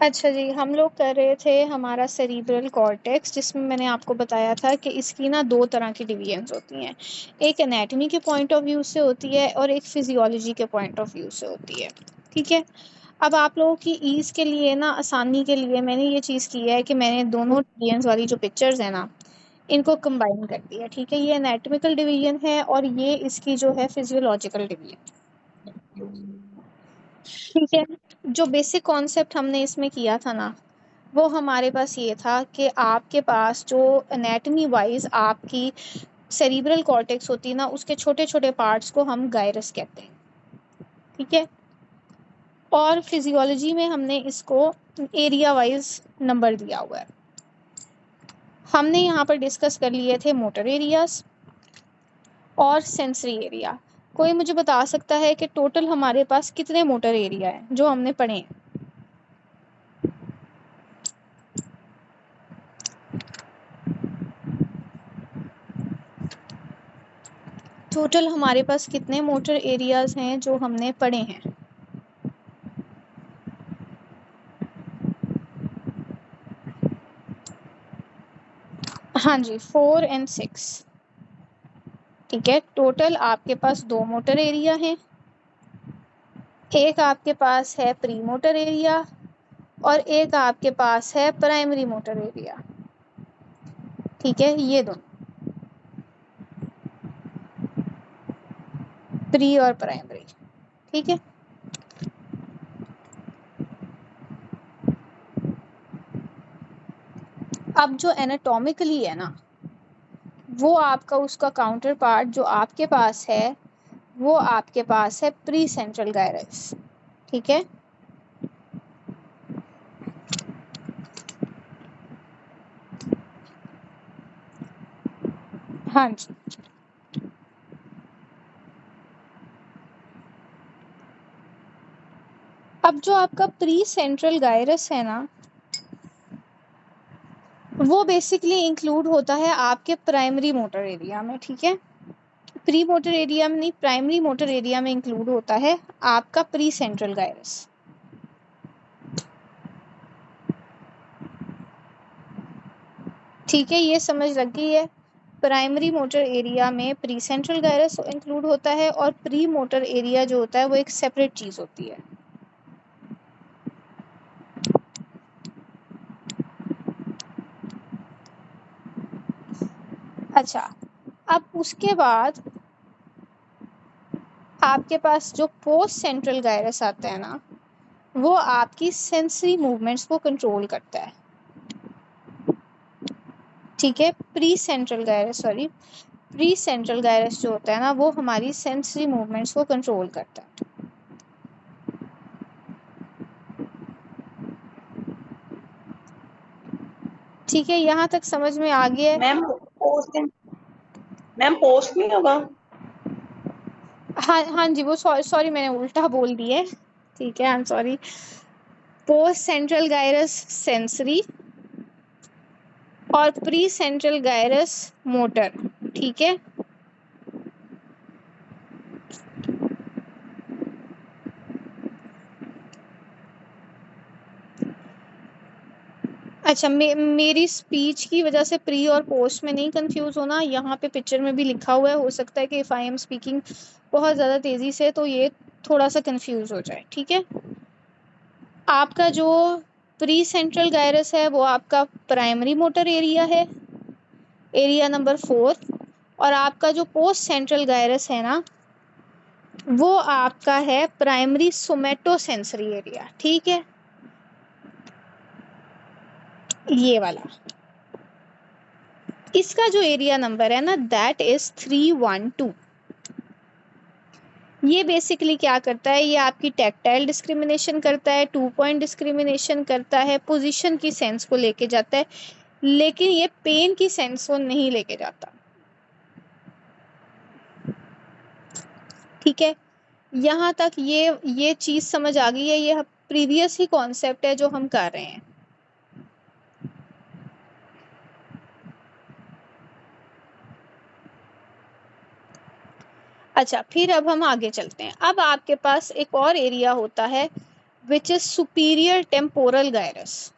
अच्छा जी, हम लोग कर रहे थे हमारा सेरिब्रल कॉर्टेक्स, जिसमें मैंने आपको बताया था कि इसकी ना 2 तरह की डिवीजन्स होती हैं। एक एनाटॉमी के पॉइंट ऑफ व्यू से होती है और एक फिजियोलॉजी के पॉइंट ऑफ व्यू से होती है। ठीक है? अब आप लोगों की ईज़ के लिए ना, आसानी के लिए मैंने ये चीज़ की है कि मैंने दोनों डिवीजन्स वाली जो पिक्चर्स हैं ना, इनको कंबाइन कर दिया। ठीक है? ये एनाटॉमिकल डिवीजन है और ये इसकी जो है फिजियोलॉजिकल डिवीजन। ठीक है? जो बेसिक कॉन्सेप्ट हमने इसमें किया था ना, वो हमारे पास ये था कि आपके पास जो एनाटॉमी वाइज आपकी सेरिब्रल कॉर्टेक्स होती है ना, उसके छोटे-छोटे पार्ट्स को हम गायरस कहते हैं। ठीक है? और फिजियोलॉजी में हमने इसको एरिया वाइज नंबर दिया हुआ है। हमने यहाँ पर डिस्कस कर लिए थे मोटर एरियाज और सेंसरी एरिया। कोई मुझे बता सकता है कि टोटल हमारे पास कितने मोटर एरिया हैं जो हमने पढ़े हैं? टोटल हमारे पास कितने मोटर एरियाज हैं जो हमने पढ़े हैं? हाँ जी, 4 एंड 6। ठीक है, टोटल आपके पास 2 मोटर एरिया हैं। एक आपके पास है प्री मोटर एरिया और एक आपके पास है प्राइमरी मोटर एरिया। ठीक है, ये दोनों, प्री और प्राइमरी। ठीक है, अब जो एनाटॉमिकली है ना, वो आपका उसका काउंटर पार्ट जो आपके पास है, वो आपके पास है प्री सेंट्रल गायरस। ठीक है, हाँ जी। अब जो आपका प्री सेंट्रल गायरस है ना, वो बेसिकली इंक्लूड होता है आपके प्राइमरी मोटर एरिया में। ठीक है, प्री मोटर एरिया में नहीं, प्राइमरी मोटर एरिया में इंक्लूड होता है आपका प्री सेंट्रल गायरस। ठीक है, ये समझ लग गई है। प्राइमरी मोटर एरिया में प्री सेंट्रल गायरस इंक्लूड होता है और प्री मोटर एरिया जो होता है वो एक सेपरेट चीज़ होती है। अच्छा, अब उसके बाद आपके पास जो पोस्ट सेंट्रल गायरस आता है ना, वो आपकी सेंसरी मूवमेंट्स को कंट्रोल करता है। ठीक है, प्री सेंट्रल गायरस जो होता है ना, वो हमारी सेंसरी मूवमेंट्स को कंट्रोल करता है। ठीक है, यहाँ तक समझ में आ गया है? मैम पोस्ट नहीं होगा? हाँ हाँ जी, वो सॉरी मैंने उल्टा बोल दिया है। ठीक है, I am sorry. Post central gyrus sensory और प्री सेंट्रल गायरस मोटर। ठीक है, अच्छा, मेरी स्पीच की वजह से प्री और पोस्ट में नहीं कंफ्यूज होना, यहाँ पे पिक्चर में भी लिखा हुआ है, हो सकता है कि इफ़ आई एम स्पीकिंग बहुत ज़्यादा तेज़ी से तो ये थोड़ा सा कंफ्यूज हो जाए। ठीक है, आपका जो प्री सेंट्रल गायरस है वो आपका प्राइमरी मोटर एरिया है, एरिया नंबर 4। और आपका जो पोस्ट सेंट्रल गायरस है ना, वो आपका है प्राइमरी सोमेटोसेंसरी एरिया। ठीक है, ये वाला, इसका जो एरिया नंबर है ना, दैट इज 312। ये बेसिकली क्या करता है, ये आपकी टैक्टाइल डिस्क्रिमिनेशन करता है, 2 पॉइंट डिस्क्रिमिनेशन करता है, पोजीशन की सेंस को लेके जाता है, लेकिन ये पेन की सेंस को नहीं लेके जाता। ठीक है, यहाँ तक ये चीज़ समझ आ गई है? ये प्रीवियस ही कॉन्सेप्ट है जो हम कर रहे हैं। अच्छा, फिर अब हम आगे चलते हैं। अब आपके पास एक और एरिया होता है which is superior temporal gyrus.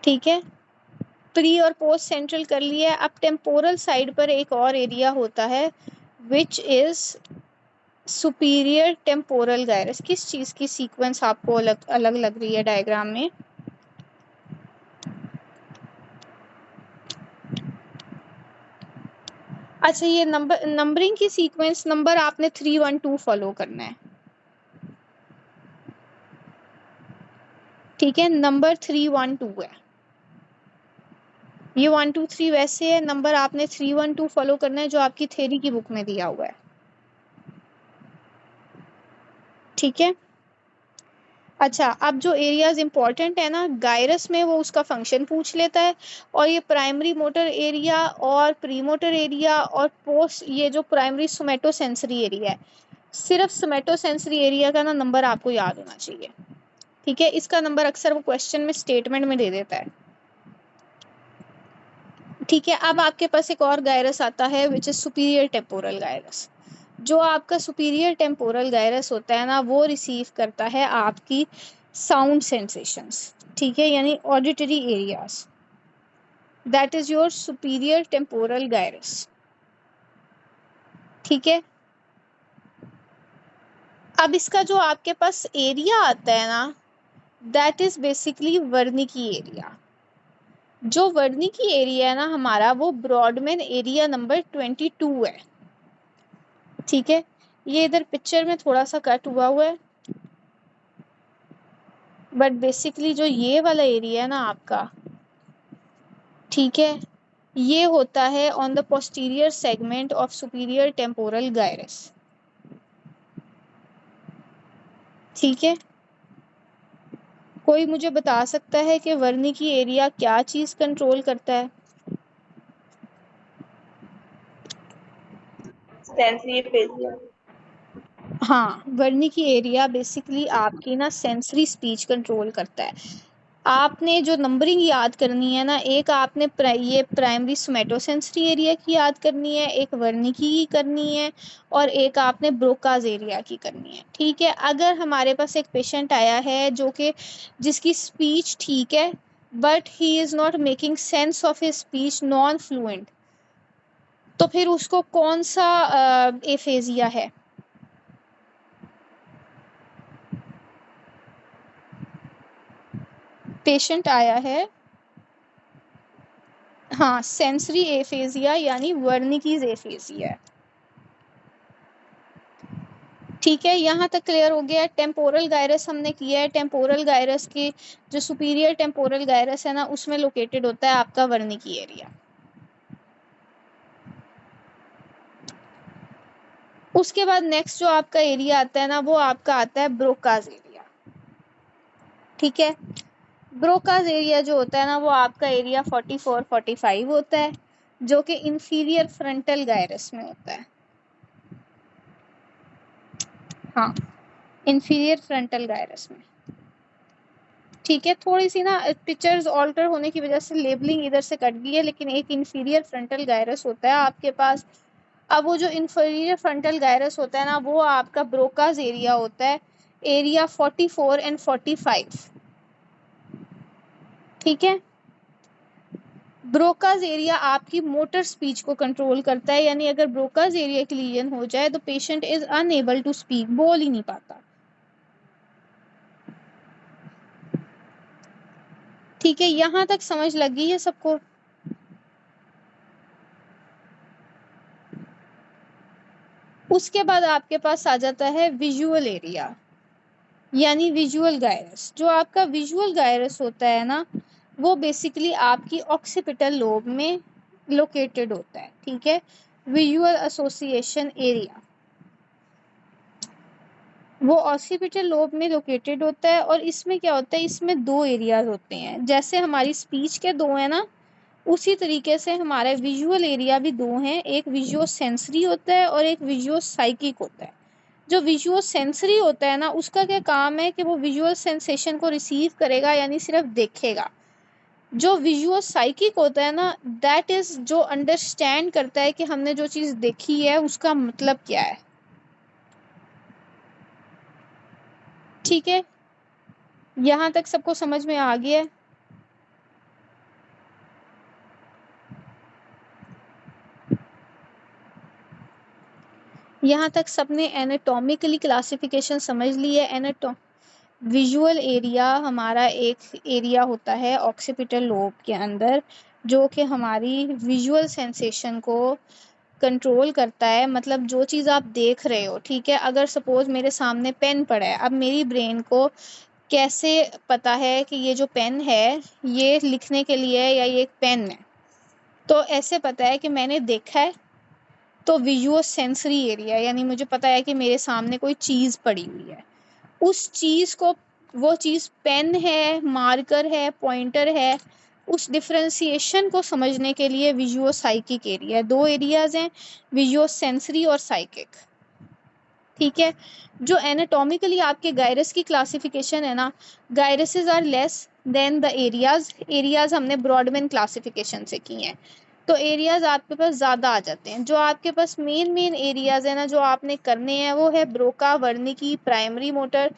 ठीक है, प्री और पोस्ट सेंट्रल कर लिया। अब टेम्पोरल साइड पर एक और एरिया होता है which is superior temporal gyrus. किस चीज की सीक्वेंस आपको अलग अलग लग रही है डायग्राम में? अच्छा, ये नंबरिंग की सीक्वेंस नंबर आपने 3 1 2 फॉलो करना है। ठीक है, नंबर 3 1 2 है। ये 1 2 3 वैसे है, नंबर आपने 3 1 2 फॉलो करना है जो आपकी थ्योरी की बुक में दिया हुआ है। ठीक है, अच्छा, अब जो एरियाज इंपॉर्टेंट है ना गायरस में, वो उसका फंक्शन पूछ लेता है। और ये प्राइमरी मोटर एरिया और प्री मोटर एरिया और पोस्ट, ये जो प्राइमरी सोमेटोसेंसरी एरिया है, सिर्फ सोमेटोसेंसरी एरिया का ना नंबर आपको याद होना चाहिए। ठीक है, इसका नंबर अक्सर वो क्वेश्चन में स्टेटमेंट में दे देता है। ठीक है, अब आपके पास एक और गायरस आता है which is superior temporal gyrus. जो आपका सुपीरियर टेम्पोरल गायरस होता है ना, वो रिसीव करता है आपकी साउंड सेंसेशंस। ठीक है, यानी auditory areas, that is your superior temporal gyrus. ठीक है, अब इसका जो आपके पास एरिया आता है ना, दैट इज बेसिकली वर्निकी एरिया। जो वर्निकी एरिया है ना हमारा, वो ब्रॉडमैन एरिया नंबर 22 है। ठीक है, ये इधर पिक्चर में थोड़ा सा कट हुआ है, बट बेसिकली जो ये वाला एरिया है ना आपका, ठीक है, ये होता है on the posterior segment of superior temporal gyrus. ठीक है, कोई मुझे बता सकता है कि वर्निकी एरिया क्या चीज कंट्रोल करता है? Sensory aphasia. हाँ, वर्निकी एरिया बेसिकली आपकी ना सेंसरी स्पीच कंट्रोल करता है। आपने जो नंबरिंग याद करनी है ना, एक आपने ये प्राइमरी सोमेटोसेंसरी एरिया की याद करनी है, एक वर्निकी की करनी है, और एक आपने ब्रोकाज एरिया की करनी है। ठीक है, अगर हमारे पास एक पेशेंट आया है जो कि जिसकी स्पीच ठीक है but he is not making sense of his speech, non fluent, तो फिर उसको कौन सा एफेजिया है? पेशेंट आया है, हाँ, सेंसरी एफेजिया यानी वर्निकीज एफेजिया। ठीक है, यहाँ तक क्लियर हो गया। टेम्पोरल गायरस हमने किया है। टेम्पोरल गायरस की जो सुपीरियर टेम्पोरल गायरस है ना, उसमें लोकेटेड होता है आपका वर्निकी एरिया। उसके बाद नेक्स्ट जो आपका एरिया आता है ना, वो आपका आता है ब्रोकाज एरिया। ठीक है, ब्रोकाज एरिया जो होता है ना, वो आपका एरिया 44 45 होता है, जो कि इंफीरियर फ्रंटल गायरस में होता है। हाँ, इंफीरियर फ्रंटल गायरस में। ठीक है, थोड़ी सी ना पिक्चर्स ऑल्टर होने की वजह से लेबलिंग इधर से कट गई है, लेकिन एक इंफीरियर फ्रंटल गायरस होता है आपके पास। अब वो जो इंफीरियर फ्रंटल गायरस होता है ना, वो आपका ब्रोकाज एरिया होता है, एरिया 44 एंड 45। ठीक है, ब्रोकाज एरिया आपकी मोटर स्पीच को कंट्रोल करता है, यानी अगर ब्रोकाज एरिया की लीजन हो जाए तो patient is unable to speak, बोल ही नहीं पाता। ठीक है, यहां तक समझ लग गई है सबको? उसके बाद आपके पास आ जाता है विजुअल एरिया, यानी विजुअल गायरस। जो आपका विजुअल गायरस होता है ना, वो बेसिकली आपकी ऑक्सीपिटल लोब में लोकेटेड होता है। ठीक है, विजुअल एसोसिएशन एरिया वो ऑक्सीपिटल लोब में लोकेटेड होता है। और इसमें क्या होता है, इसमें दो एरियाज होते हैं, जैसे हमारी स्पीच के दो है ना, उसी तरीके से हमारे विजुअल एरिया भी दो हैं। एक विजुअल सेंसरी होता है और एक विजुअल साइकिक होता है। जो विजुअल सेंसरी होता है ना, उसका क्या काम है कि वो विजुअल सेंसेशन को रिसीव करेगा, यानी सिर्फ देखेगा। जो विजुअल साइकिक होता है ना, दैट इज जो अंडरस्टैंड करता है कि हमने जो चीज़ देखी है उसका मतलब क्या है। ठीक है, यहाँ तक सबको समझ में आ गया है? यहाँ तक सबने एनाटॉमिकली क्लासिफिकेशन समझ ली है? विजुअल एरिया हमारा एक एरिया होता है ऑक्सीपिटल लोब के अंदर, जो कि हमारी विजुअल सेंसेशन को कंट्रोल करता है। मतलब जो चीज़ आप देख रहे हो, ठीक है, अगर सपोज मेरे सामने पेन पड़ा है, अब मेरी ब्रेन को कैसे पता है कि ये जो पेन है ये लिखने के लिए है या ये एक पेन है? तो ऐसे पता है कि मैंने देखा है, तो विजुअल सेंसरी एरिया, यानी मुझे पता है कि मेरे सामने कोई चीज़ पड़ी हुई है। उस चीज़ को, वो चीज़ पेन है, मार्कर है, पॉइंटर है, उस डिफ्रेंसिएशन को समझने के लिए विजुअल साइकिक एरिया, दो एरियाज हैं, विजुअल सेंसरी और साइकिक। ठीक है, जो एनाटॉमिकली आपके गायरस की क्लासिफिकेशन है ना, gyruses are less than the areas. Areas हमने ब्रॉडमैन क्लासिफिकेशन से की हैं, तो एरियाज आपके पास ज़्यादा आ जाते हैं। जो आपके पास मेन एरियाज है ना जो आपने करने हैं, वो है ब्रोका, वर्निकी, प्राइमरी मोटर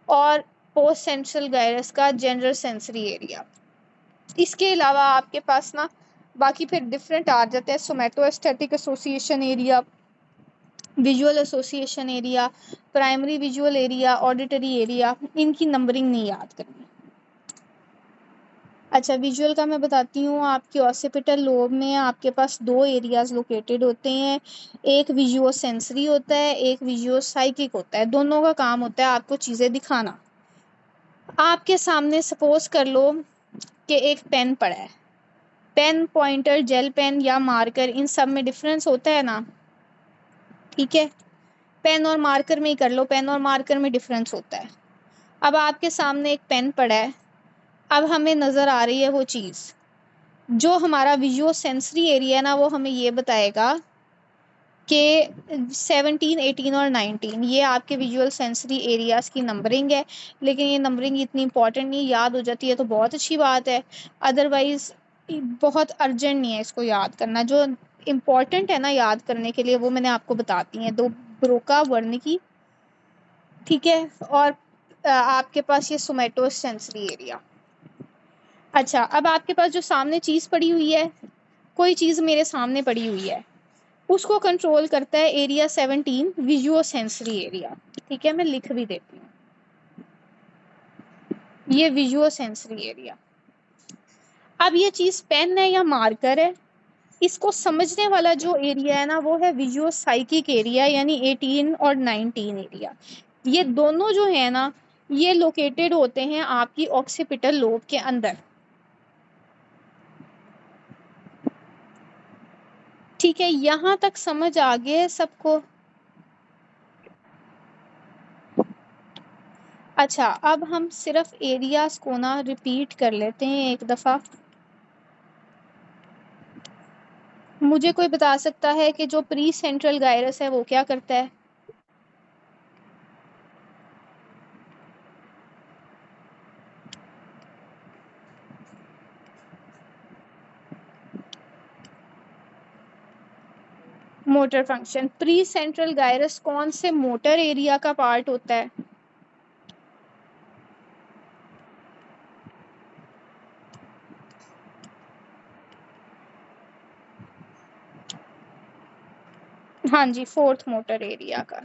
और पोस्ट सेंट्रल गायरस का जनरल सेंसरी एरिया। इसके अलावा आपके पास ना बाकी फिर डिफरेंट आ जाते हैं, somatostatic association area, visual association area, primary visual area, auditory area. इनकी नंबरिंग नहीं याद करनी। अच्छा, विजुअल का मैं बताती हूँ। आपके ऑसिपिटल लोब में आपके पास दो एरियाज लोकेटेड होते हैं, एक विजुअल सेंसरी होता है, एक विजुअल साइकिक होता है। दोनों का काम होता है आपको चीज़ें दिखाना। आपके सामने सपोज कर लो कि एक पेन पड़ा है, पेन, पॉइंटर, जेल पेन या मार्कर, इन सब में डिफरेंस होता है ना? ठीक है, पेन और मार्कर में ही कर लो, पेन और मार्कर में डिफरेंस होता है। अब आपके सामने एक पेन पड़ा है, अब हमें नज़र आ रही है वो चीज़। जो हमारा विजुअल सेंसरी एरिया है ना, वो हमें ये बताएगा कि 17, 18 और 19 ये आपके विजुअल सेंसरी एरियाज की नंबरिंग है। लेकिन ये नंबरिंग इतनी इंपॉर्टेंट नहीं, याद हो जाती है तो बहुत अच्छी बात है, अदरवाइज बहुत अर्जेंट नहीं है इसको याद करना। जो इम्पॉर्टेंट है ना याद करने के लिए, वो मैंने आपको बताती हैं, दो, ब्रोका, वर्निकी, ठीक है, और आपके पास ये सोमैटोस सेंसरी एरिया। अच्छा, अब आपके पास जो सामने चीज़ पड़ी हुई है, कोई चीज़ मेरे सामने पड़ी हुई है, उसको कंट्रोल करता है एरिया 17, विजुअल सेंसरी एरिया। ठीक है, मैं लिख भी देती हूँ, ये विजुअल सेंसरी एरिया। अब ये चीज़ पेन है या मार्कर है, इसको समझने वाला जो एरिया है ना, वो है विजुअल साइकिक एरिया, यानी 18 और 19 एरिया। ये दोनों जो है ना, ये लोकेटेड होते हैं आपकी ऑक्सीपिटल लोब के अंदर। ठीक है, यहाँ तक समझ आ गया है सबको? अच्छा, अब हम सिर्फ एरियाज को ना रिपीट कर लेते हैं एक दफ़ा। मुझे कोई बता सकता है कि जो प्री सेंट्रल गायरस है वो क्या करता है? Motor function. Pre central gyrus कौन से मोटर एरिया का पार्ट होता है? हाँ जी, फोर्थ मोटर एरिया का।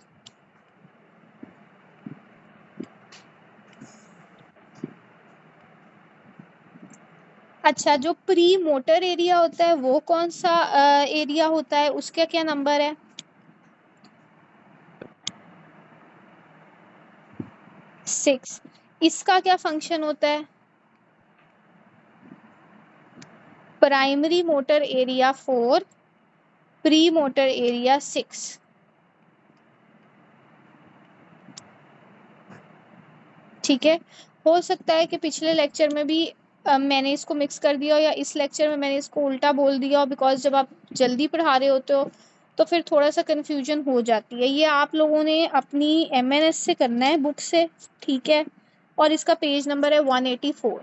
अच्छा, जो प्री मोटर एरिया होता है वो कौन सा एरिया होता है, उसका क्या नंबर है? 6। इसका क्या फंक्शन होता है? Primary motor area 4, pre motor area 6। ठीक है, हो सकता है कि पिछले लेक्चर में भी मैंने इसको मिक्स कर दिया हो, या इस लेक्चर में मैंने इसको उल्टा बोल दिया हो, बिकॉज जब आप जल्दी पढ़ा रहे होते हो तो फिर थोड़ा सा कन्फ्यूजन हो जाती है। ये आप लोगों ने अपनी एमएनएस से करना है, बुक से, ठीक है, और इसका पेज नंबर है 184।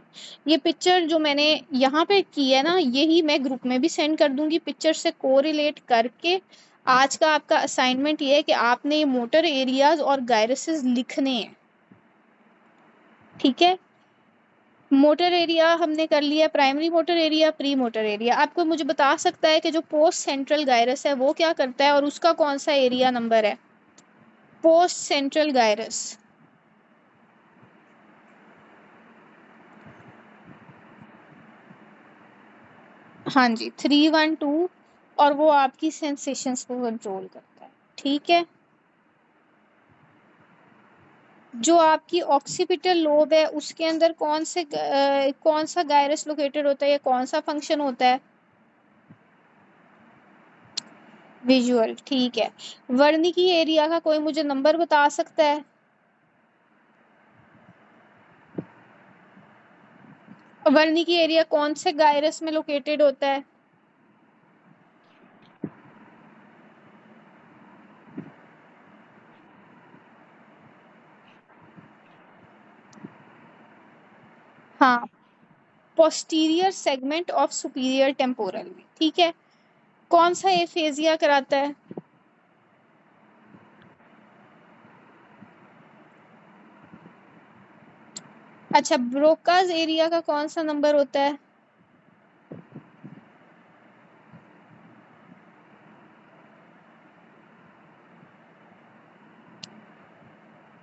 ये पिक्चर जो मैंने यहाँ पे की है ना, यही मैं ग्रुप में भी सेंड कर दूंगी, पिक्चर से कोरिलेट करके। आज का आपका असाइनमेंट ये है कि आपने ये मोटर एरियाज और गायरसेस लिखने हैं। ठीक है। मोटर एरिया हमने कर लिया, primary motor area, pre motor area. आपको मुझे बता सकता है कि जो पोस्ट सेंट्रल गायरस है वो क्या करता है और उसका कौन सा एरिया नंबर है? पोस्ट सेंट्रल गायरस, हाँ जी 312, और वो आपकी सेंसेशंस को कंट्रोल करता है। ठीक है। जो आपकी ऑक्सीपिटल लोब है उसके अंदर कौन सा गायरस लोकेटेड होता है या कौन सा फंक्शन होता है? विजुअल। ठीक है। वर्निकी एरिया का कोई मुझे नंबर बता सकता है? वर्निकी एरिया कौन से गायरस में लोकेटेड होता है? हाँ, posterior segment of superior temporal में। ठीक है। कौन सा एफेजिया कराता है? अच्छा, ब्रोकाज एरिया का कौन सा नंबर होता है?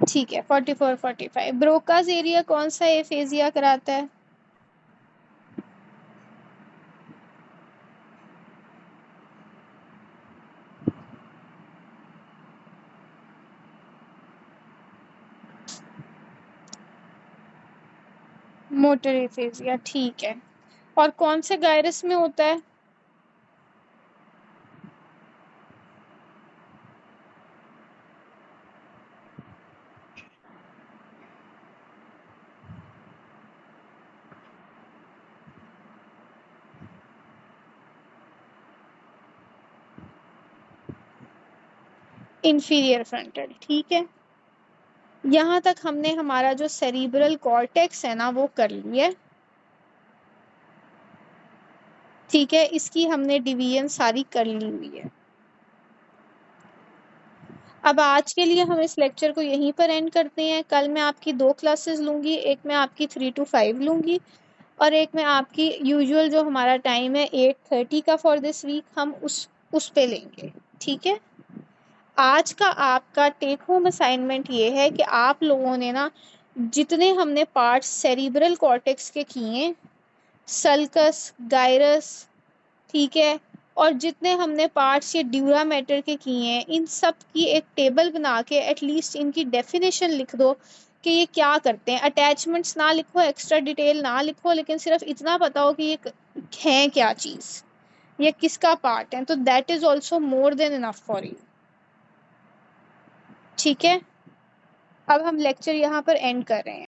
ठीक है 44 45। ब्रोकाज एरिया कौन सा एफेजिया कराता है? Motor aphasia. ठीक है। और कौन से गायरस में होता है? Inferior frontal. ठीक है। यहाँ तक हमने हमारा जो सेरिब्रल कॉर्टेक्स है ना वो कर लिया। ठीक है, इसकी हमने डिवीजन सारी कर ली हुई है। अब आज के लिए हम इस लेक्चर को यहीं पर एंड करते हैं। कल मैं आपकी 2 क्लासेस लूँगी, एक मैं आपकी 3 to 5 लूँगी और एक मैं आपकी यूजुअल जो हमारा टाइम है 8:30 का फॉर दिस वीक, हम उस पे लेंगे। ठीक है। आज का आपका टेक होम असाइनमेंट ये है कि आप लोगों ने ना जितने हमने पार्ट्स सेरिब्रल कॉर्टेक्स के किए, सल्कस, गायरस, ठीक है, और जितने हमने पार्ट्स ये ड्यूरा मैटर के किए हैं, इन सब की एक टेबल बना के एटलीस्ट इनकी डेफिनेशन लिख दो कि ये क्या करते हैं। अटैचमेंट्स ना लिखो, एक्स्ट्रा डिटेल ना लिखो, लेकिन सिर्फ इतना पता हो कि ये है क्या चीज़, ये किसका पार्ट है, तो that is also more than enough for you. ठीक है। अब हम लेक्चर यहाँ पर एंड कर रहे हैं।